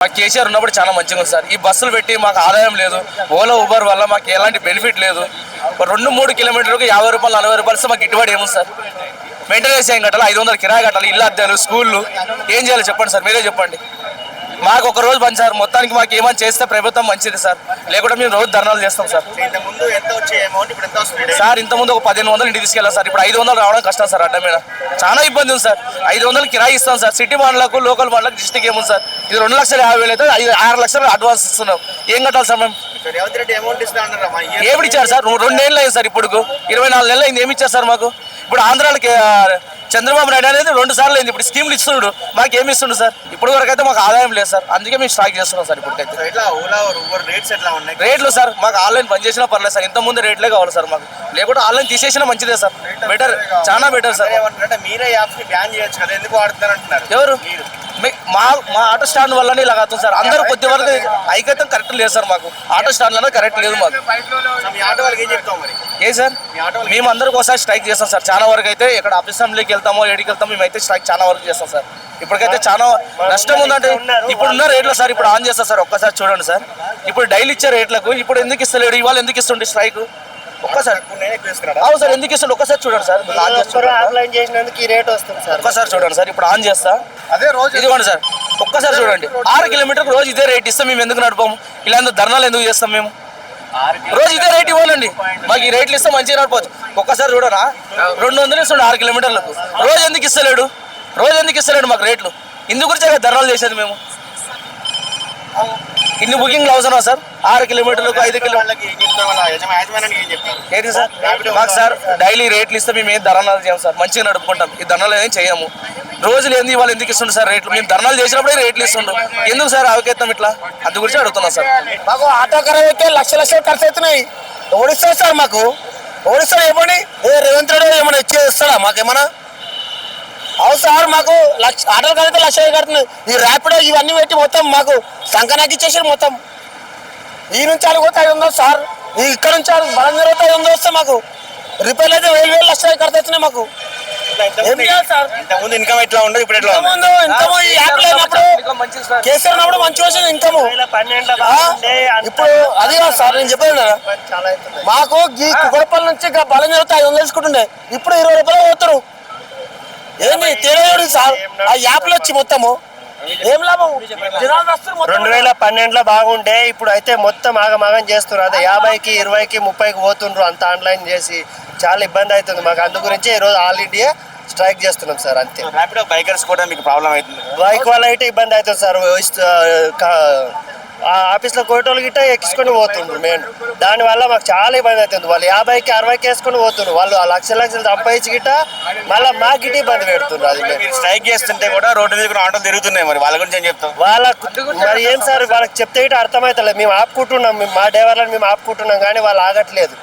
మాకు కేసీఆర్ ఉన్నప్పుడు చాలా మంచిగా ఉంది సార్. ఈ బస్సులు పెట్టి మాకు ఆదాయం లేదు. ఓలా ఊబర్ వల్ల మాకు ఎలాంటి బెనిఫిట్ లేదు. 2-3 కిలోమీటర్లకు 50 రూపాయలు 40 రూపాయలు మాకు గిట్టుబాటు ఏముంది సార్? మెయింటెనెన్స్ ఏం కట్టాలి, 500 కిరాయి కట్టాలి, ఇల్లు అద్దెలు, స్కూళ్ళు ఏం చేయాలి చెప్పండి సార్, మీరే చెప్పండి. మాకు ఒక రోజు పని సార్, మొత్తానికి మాకు ఏమైనా చేస్తే ప్రభుత్వం మంచిది సార్, లేకుంటే మేము రోజు ధర్నాలు చేస్తాం సార్. సార్ ఇంతకుముందు ఒక 1500 ఇంటికి తీసుకెళ్ళాం సార్, ఇప్పుడు 500 రావడం కష్టం సార్. అడ్డ మీద చాలా ఇబ్బంది ఉంది సార్. 500 కిరాయి ఇస్తాం సార్. సిటీ మండలకు, లోకల్ మండలకు, డిస్టిక్ ఏముంది సార్? ఇది 2,50,000 అయితే 6 లక్షలు అడ్వాన్స్ ఇస్తున్నాం. ఏం కట్టాలి సార్ మేము? ఏమిటి ఇచ్చారు సార్? 2 నెలలు అయింది సార్, ఇప్పుడు 24 నెలలు అయింది. ఏమి ఇచ్చారు సార్ మాకు? ఇప్పుడు ఆంధ్రాలకి చంద్రబాబు నాయుడు అనేది 2 సార్లు అయింది. ఇప్పుడు స్కీమ్లు ఇస్తున్నాడు, మాకు ఏమి ఇస్తుండు సార్? ఇప్పుడు వరకు అయితే మాకు ఆదాయం లేదు సార్, అందుకే మేము స్ట్రైక్ చేస్తున్నాం సార్. ఇప్పటికైతే రేట్లు సార్ మాకు ఆన్లైన్ బంద్ చేసినా పర్లేదు సార్, ఇంత ముందు రేట్లే కావాలి సార్ మాకు, లేకుంటే ఆన్లైన్ తీసేసినా మంచిదే సార్. బెటర్, చాలా బెటర్ సార్. మీరే యాప్స్ ని బ్యాన్ చేయొచ్చు కదా, ఎందుకు వాడుతారంటున్నారు? ఎవరు? మా ఆటో స్టాండ్ వల్లనే ఇలా అవుతుంది సార్. అందరూ కొద్ది వరకు ఐక్యతం కరెక్ట్ లేదు సార్ మాకు. ఆటో స్టాండ్లోనే కరెక్ట్ లేదు మాకు. మీ ఆటో వాళ్ళకి ఏం చెప్తాం మరి? ఏ సార్, మేము అందరికి ఒకసారి స్ట్రైక్ చేస్తాం సార్. చాలా వరకు అయితే ఇక్కడ అసెంబ్లీకి వెళ్తామో, ఏడికి వెళ్తామో, మేమైతే స్ట్రైక్ చాలా వరకు చేస్తాం సార్. ఇప్పటికైతే చాలా నష్టం ఉందంటే ఇప్పుడున్న రేట్లు సార్ ఇప్పుడు ఆన్ చేస్తాం సార్. ఒక్కసారి చూడండి సార్, ఇప్పుడు డైలీ ఇచ్చే రేట్లకు ఇప్పుడు ఎందుకు ఇస్తలేడు? ఇవాళ ఎందుకు ఇస్తుండే స్ట్రైక్? ఒక్కసారి అవును సార్, ఎందుకు ఇస్తుండే ఒక్కసారి చూడండి సార్. ఆన్లైన్ చేసినందుకు ఈ రేట్ వస్తుంది సార్. ఒక్కసారి చూడండి సార్, ఇప్పుడు ఆన్ చేస్తా, అదే రోజు ఇదిగోండి సార్. ఒక్కసారి చూడండి, 6 కిలోమీటర్కి రోజు ఇదే రేట్ ఇస్తాం. మేము ఎందుకు నడిపాము? ఇలా ధర్నాలు ఎందుకు చేస్తాం? మేము రోజు ఇదే రేట్ ఇవ్వాలండి. మాకు ఈ రేట్లు ఇస్తే మంచిగా నడిపోవచ్చు. ఒక్కసారి చూడరా, 200 ఇస్తుండే 6 కిలోమీటర్లకు. రోజు ఎందుకు ఇస్తలేడు? రోజు ఎందుకు ఇస్తలేడు మాకు రేట్లు? ఇందుకు గురించి ధర్నాలు చేసేది మేము. ఇన్ని బుకింగ్లు అవసరమా సార్? 6 కిలోమీటర్లకు 5 కిలోమీటర్లకి ఏంటి సార్? మాకు సార్ డైలీ రేట్లు ఇస్తే మేము ఏం ధర్నాలు చేయం సార్, మంచిగా నడుపుకుంటాం. ఈ ధర్నాలు ఏం చేయము. రోజులు ఏంది ఇవాళ ఎందుకు ఇస్తుండే సార్ రేట్లు? మేము ధర్నాలు చేసినప్పుడే రేట్లు ఇస్తుండ్రు, ఎందుకు సార్ అవకేత్తాం ఇట్లా? అందు గురించి అడుగుతున్నా సార్. మాకు ఆటో ఖరాబ్ అయితే లక్షలు ఖర్చు అవుతున్నాయి. ఓడిస్తారు సార్, మాకు ఓడిస్తారు. ఏమని రేవంత్ రెడ్డి ఏమైనా ఇచ్చేస్తాడా మాకేమన్నా? అవును సార్, మాకు ఆటోలు కలిగితే 1,00,000 కడుతున్నాయి. ఈ ర్యాపిడో ఇవన్నీ పెట్టి మొత్తం మాకు సంకనాకి ఇచ్చేసారు మొత్తం. ఈ నుంచి అడిగితే 500 సార్, ఇక్కడ నుంచి బలంగా 500 వస్తే మాకు రిపేర్లు అయితే 1,000 1,00,000 కడుతున్నాయి మాకు. ఏం చేయాలి సార్? ఇంతకుముందు ఇన్కమ్ ఎట్లా ఉండదు, ఇప్పుడు ఎట్లా ముందు ఇన్కమ్ ఈ యాప్ లేనప్పుడు కేసీఆర్ ఉన్నప్పుడు మంచిగా వచ్చింది ఇన్కమ్. ఇప్పుడు అది కాదు సార్, నేను చెప్పాను కదా, మాకు ఈ కుక్కడపల్లి నుంచి బలంగా 500 తీసుకుంటుండే, ఇప్పుడు 20 రూపాయలు పోతారు. ఏంది తెలియదు సార్? ఆ యాప్లో వచ్చి మొత్తము ఏం లాభం? 2012లో బాగుండే, ఇప్పుడు అయితే మొత్తం ఆగమాగం చేస్తున్నారు. అదే 50కి 20కి 30కి పోతుండ్రు, అంత ఆన్లైన్ చేసి చాలా ఇబ్బంది అవుతుంది మాకు. అందు గురించి ఈరోజు ఆల్ ఇండియా స్ట్రైక్ చేస్తున్నాం సార్, అంతే. ర్యాపిడో బైకర్స్ కూడా మీకు ప్రాబ్లం అవుతుంది? బైక్ వల్ల అయితే ఇబ్బంది అవుతుంది సార్. ఆఫీస్లో కోటోలు గిట్ట ఎక్కించుకొని పోతుండ్రు మెయిన్, దానివల్ల మాకు చాలా ఇబ్బంది అవుతుంది. వాళ్ళు 50కి 60కి వేసుకొని పోతుండ్రు, వాళ్ళు లక్షలు సంపాదించి గిట్ట మళ్ళీ మాకు గిట్ట ఇబ్బంది పెడుతుండ్రు. అది స్ట్రైక్ చేస్తుంటే కూడా రోడ్డు మీద ఆటోలు తిరుగుతున్నాయి, మరి వాళ్ళ గురించి ఏం చెప్తాం? వాళ్ళకు మరి ఏం సార్, వాళ్ళకి చెప్తే గిట్ట అర్థమవుతలేదు. మేము ఆపుకుంటున్నాం, మా డ్రైవర్లను మేము ఆపుకుంటున్నాం, కానీ వాళ్ళు ఆగట్లేదు.